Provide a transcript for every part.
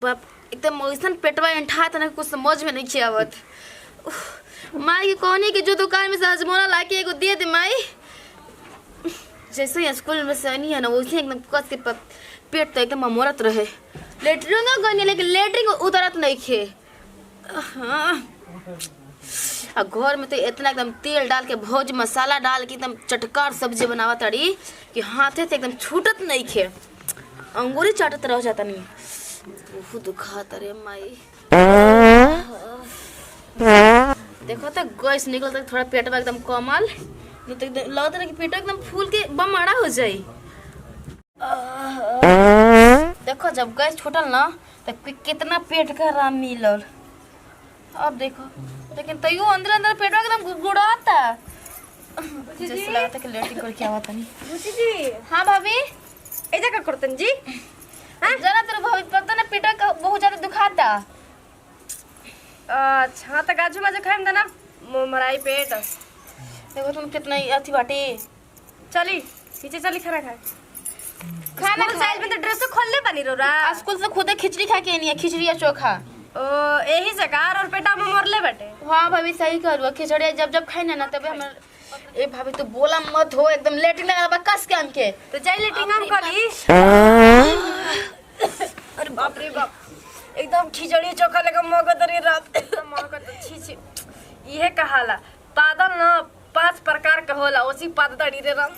बाप एकदम ऐसा पेटवा इंठा था ना कुछ समझ में नहीं आवत। माई की कहनी कि जो दुकान में से हजमोना ला के एगो दे दे माई। जैसे ही स्कूल में से नहीं है ना वैसे एकदम कस के पेट तो एकदम ममोरत रहे। लेटरिन गनी लेकिन लेटरिन उतरत नहीं खे। और घर में तो इतना एकदम तेल डाल के भोज मसाला डाल के एकदम चटकार सब्जी बनावा तड़ी कि हाथे से एकदम छूटत नहीं खे। अंगूरी चाटत रह जाता नहीं। बहुत दुखाता रे माई। देखो तो गैस निकल तो थोड़ा पेट में एकदम कमल नहीं तो एकदम लगता है कि पेट एकदम फूल के बमड़ा हो जाई। देखो जब गैस छूटल ना तो कितना पेट का आराम मिलल। अब देखो लेकिन तैयो अंदर अंदर पेट एकदम गुड़गुड़ाता जैसे लगता कि लेटिंग करके आवता नहीं। जी हाँ भाभी ऐसा क्या करतन जी? जरा तेरे भाभी पता ना पेट का बहुत ज्यादा दुखाता। अच्छा तो गाजू माजू खाएम ना मराई पेट। देखो तुम कितना अथी बाटी। चली पीछे चली खाना खाए। खाना साइज में तो ड्रेस तो खोल ले बनी रो रा। स्कूल से खुद खिचड़ी खा के नहीं है, खिचड़ी या चोखा। ओ यही जगह और पेटा में मरले बैठे। हाँ भाभी सही करो, खिचड़ी जब जब खाए ना तब हम। ए भाभी तो बोला मत हो, एकदम लेटिंग लगा बा कस के हमके तो जाई लेटिंग हम करी। अरे बाप रे बाप एकदम खिचड़ी चोखा लगा मगत रे रात मगत छी छी। इहे कहाला पादल न 5 प्रकार का होला ओसी पादड़ी रे रात।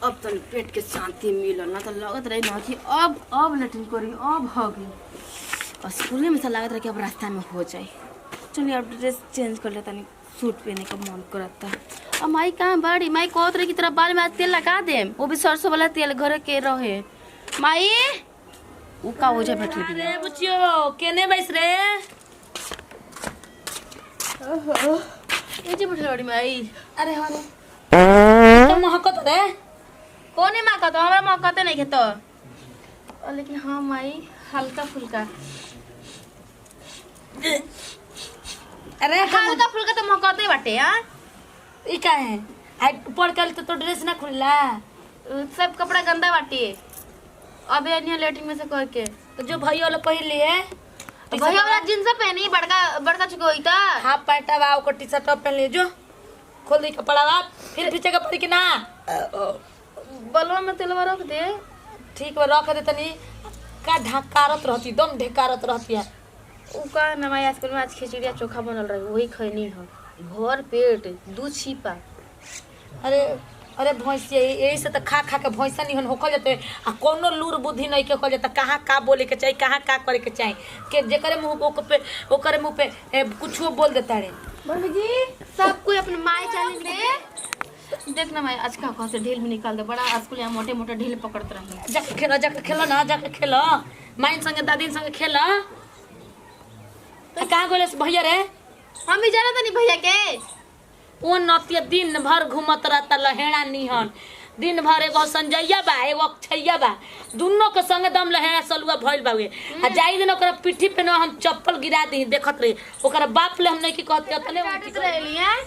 अब तो पेट के शांति मिलल ना तो लगत रही ना कि अब लेटिंग करी अब हो गई। और स्कूल में से लगत रहा कि अब रास्ता में हो जाए। चलिए अब ड्रेस चेंज कर लेता, नहीं सूट पहनने का मन करता। अब माई कहाँ बड़ी माई कहत रही कि तेरा बाल में आज तेल लगा दे, वो भी सरसों वाला तेल घर के रहे। माई वो का हो जाए बैठ ले। अरे बुचियो केने बैस रे? ओहो ये जे बैठल बड़ी माई। अरे हाँ तो महकत रे कोने माँ का तो हमारा माँ कहते नहीं खेतो लेकिन हाँ माई हल्का फुल्का। अरे हल्का फुल्का तो माँ कहते बाटे। हाँ ई का है आई ऊपर कल तो ड्रेस ना खुलला सब कपड़ा गंदा बाटे। अबे अन्य लेटिंग में से कह के तो जो भैया वाला पहन लिए तो भैया वाला जींस पहनी बड़का बड़का चुकोई था। हाफ पैंट बा ओकर टी-शर्ट पहन लिए जो खोल दी कपड़ा बा फिर पीछे का पड़ी कि ना बलवा में तेलवा रख दे। ठीक बा रख दे तनी का ढकारत रहती दम ढकारत रहती है। उ का ना माई स्कूल में आज खिचड़ी चोखा बनल रही वही खैनी है भर पेट दूध छिपा। अरे अरे भैंसिया यही से तो खा खा के भैंसा नहीं होखल जाते आ कोनो लूर बुद्धि नहीं के होखल जाता कहाँ का बोले के चाहिए कहाँ का करे के चाहिए के जेकरे मुंह पे कुछ बोल देता रे। मम्मी जी सब कोई अपने माई चैलेंज में देखना माई आज का से ढील भी निकाल दे। बड़ा स्कूल यहाँ मोटे मोटे ढील पकड़ते रहे। जाके खेलो ना जाके खेलो माइन संगे दादी संगे खेलो। कहाँ गोले भैया रे? हम भी जाना था नहीं भैया के वो नतिया दिन भर घूमत रहता लहेड़ा निहन दिन भर एगो संजैया बा एगो अक्षैया बा दोनों के संगे दम लहेड़ा सलुआ भइल बावे आ जाई दिन ओकरा पिठी पे न हम चप्पल गिरा दी देखत रहे ओकरा बाप ले हम नहीं की कहत तले काटत रहली हैं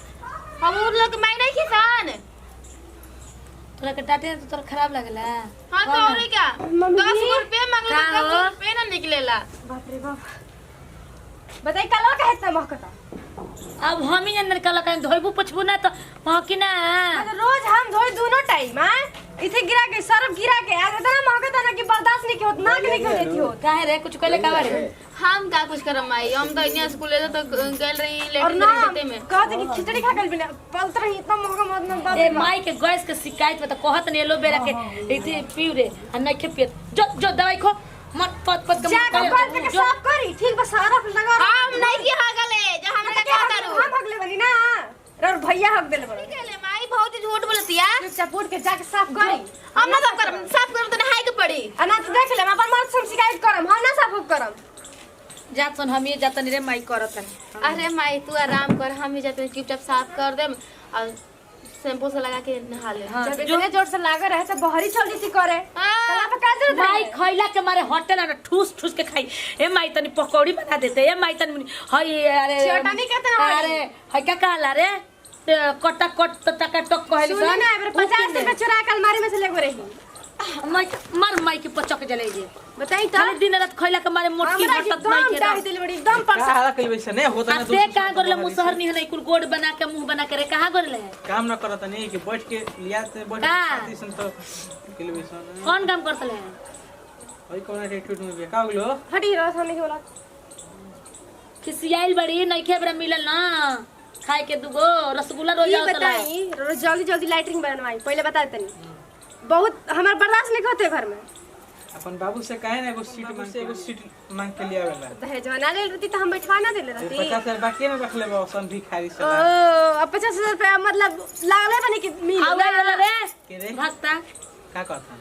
हम उन लोग माई नहीं किसान। तोरा के टाटे तो तोरा खराब लागला। हां तो और क्या 10 रुपए मांगले 10 रुपए ना निकलेला। बाप रे बाप बताई कलवा का इतना महकता। अब हम ही अंदर कल कहीं धोइबू पुछबू ना तो महकी ना रोज हम धोई दोनों टाइम इसे गिरा के सरफ गिरा के आज इतना महकता ना कि बर्दाश्त नहीं होत नाक नहीं कर देती हो। काहे रे कुछ कहले का बारे हम का कुछ करम माई हम तो इन्हीं स्कूल ले तो गेल रही और लेटिंग ना करते में कहते कि खिचड़ी खा गल बिना पलत रही इतना महंगा मत ना ए माई के गैस के शिकायत में तो कहत ने एलोवेरा के इथे पीऊ रे आ नहीं खे पियत जो दवाई खो मत पत पत जा के साफ करी ठीक बस सरफ लगा। हम नहीं की हागले जो हम का कहता रू हम हगले बनी ना और भैया हग देले बड़ी कहले माई बहुत ही झूठ बोलती है। चुपचाप उठ के जाके साफ करी। हम ना साफ करम तो नहाई के पड़ी अना तो देख ले हम अपन मर्द से शिकायत करम हम ना साफ करम जात सन हम ये जातन रे माई करत है। अरे माई तू आराम कर हम ही जाते चुपचाप साफ कर देम और शैम्पू से लगा के नहा ले। जब इतने जोर से लागे रहे तो बहरी चल दी करे कला पे का जरूरत माई खइला के मारे होटल ना ठूस ठूस के खाई ए माई तनी पकौड़ी बना देते ए माई तनी हई अरे चटनी कहते हैं अरे हई क्या कहला रे कटा कट टका टक कहली सुनी ना 50 रुपए चुरा के अलमारी में से लेगो रही मार माई के पचक जले जे बताई तो खाली दिन रात खइला के मारे मोटकी हमरा हटत एकदम नहीं डाही के दिल बड़ी एकदम पर काला कइल वैसे नहीं होता ना ते का करले मुसहर नहीं है कुल गोड़ बना के मुंह बना के रे कहां करले काम ना करत नहीं कि बैठ के लिया से बैठ का? के सन तो कइल वैसे कौन काम करतले भाई कौन एटीट्यूड में का हो गलो हटी रहा था नहीं होला खिसियाइल बड़ी नइखे बरा मिलल ना खाए के दुगो रसगुल्ला रोज ये आवत बताई जल्दी जल्दी लाइटिंग बनवाई पहले बता देतनी बहुत हमार बर्दाश्त नहीं होते घर में अपन बाबू से कहे ना एगो सीट मांग के लिया वाला दहेजवा ना ले रहती तो हम बैठवा ना देले रहती 50,000 बाकी में रख लेबो सन भिखारी से ओ अब 50,000 रुपया मतलब लागले बने कि मिल आवे वाला रे के रे भक्ता का कहता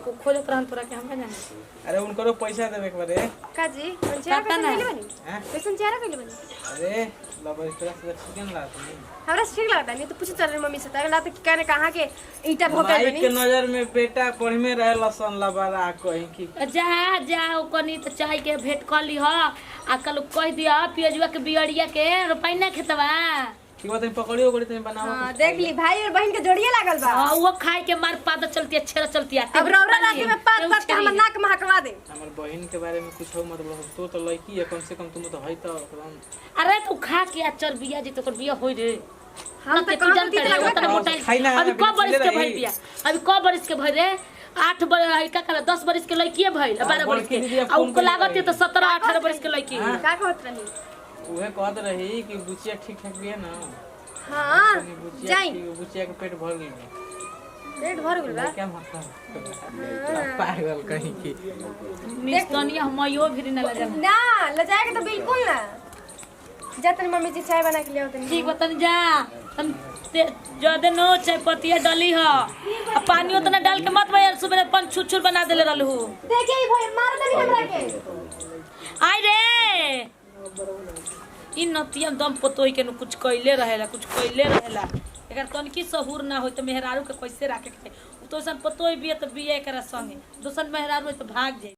को खोले प्राण तोरा के हम का जाने अरे उनको पैसा देवे के बारे काजी चेहरा पता कैसे ना। कैले बनी हैं कैसे चेहरा कैले बनी अरे लबर तरह से चिकन ला तुम हमरा ठीक लगता नहीं तो पूछ चल रही मम्मी से तगला तो कहने कहां के ईटा भोकल माई बनी के नजर में बेटा पढ़ में रहे लसन लबरा कहीं की जा जा ओकनी तो चाय के भेंट कर ली ह आ कल कह दिया पियजुआ के बियड़िया के रुपया ना खेतवा की बात पकड़ियो करे तुम बनाओ हां देख ली भाई और बहन के जोड़िए लागल बा वो खाए के मार पाद चलती है छेरा चलती है अब रौरा रात में पात पात के हमर नाक महकवा दे हमर बहन के बारे में कुछ हो मत बोलो तो लड़की है कम से कम तुम तो है तो अरे तू खा के अचर बिया जी तो बिया होई रे हम ना तो तू काम जानते तीत रे लगवा उतना मोटा खाई ना अभी बिना कब बरिस के चिल्ले भइल रही। बिया अभी कब बरिस के भइल रे 8 बरिस का करा 10 बरिस के लड़की भइल 12 बरिस के दीदी, अब आ फोन उनको कर लागत है तो रही। 17 18 बरिस के लड़की हाँ। का कहत रही उहे कहत रही कि बुचिया ठीक ठाक भी है ना हां तनी बुचिया जाई बुचिया के पेट भर गई है पेट भर गेल बा क्या मतलब पागल कहीं की निस्तनिया हमयो भी न लगा ना ले जाएगा तो बिल्कुल ना जा तनी मम्मी जी चाय बना के ले आओ ठीक बतन जा तन ज्यादा नो चाय पत्तिया डाली ह आ पानी उतना डाल के मत भाई सुबह पन छुछुर बना देले रहलू देखिए ई भाई मार देनी हमरा के आई रे इन नतिया दम पतोई के न कुछ कइले रहेला कुछ कइले रहेला अगर तनकी सहूर ना होई तो मेहरारू के कैसे राखे के तो सन पतोई बिया तो बिया एकरा संगे दोसन मेहरारू होई तो भाग जाई।